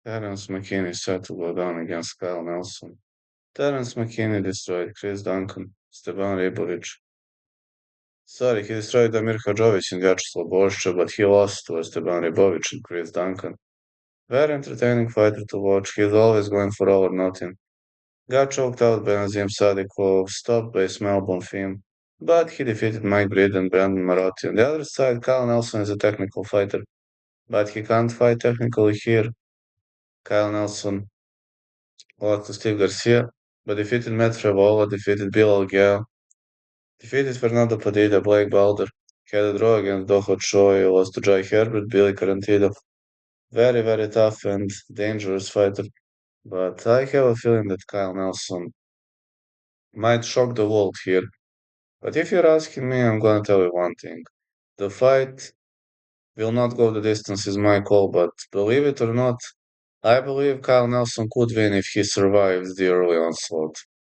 Terence McKinney set to go down against Kyle Nelson. Terence McKinney destroyed Chris Duncan, Steban Ribovic. Sorry, he destroyed Damir Hadžović and Vyacheslav Bošča, but he lost to Esteban Ribovic and Chris Duncan. Very entertaining fighter to watch. He's always going for all or nothing. Got choked out by Nazim Sadikov, stopped by Ismail Bonfim, but he defeated Mike Breed and Brandon Marotti. On the other side, Kyle Nelson is a technical fighter, but he can't fight technically here. Kyle Nelson lost to Steve Garcia, but defeated Matt Frevola, defeated Bilal Gale, defeated Fernando Padilla, Blake Balder, had a draw against Doho Choi, lost to Jai Herbert, Billy Carantino. Very, very tough and dangerous fighter. But I have a feeling that Kyle Nelson might shock the world here. But if you're asking me, I'm gonna tell you one thing. The fight will not go the distance is my call, but believe it or not, I believe Kyle Nelson could win if he survives the early onslaught.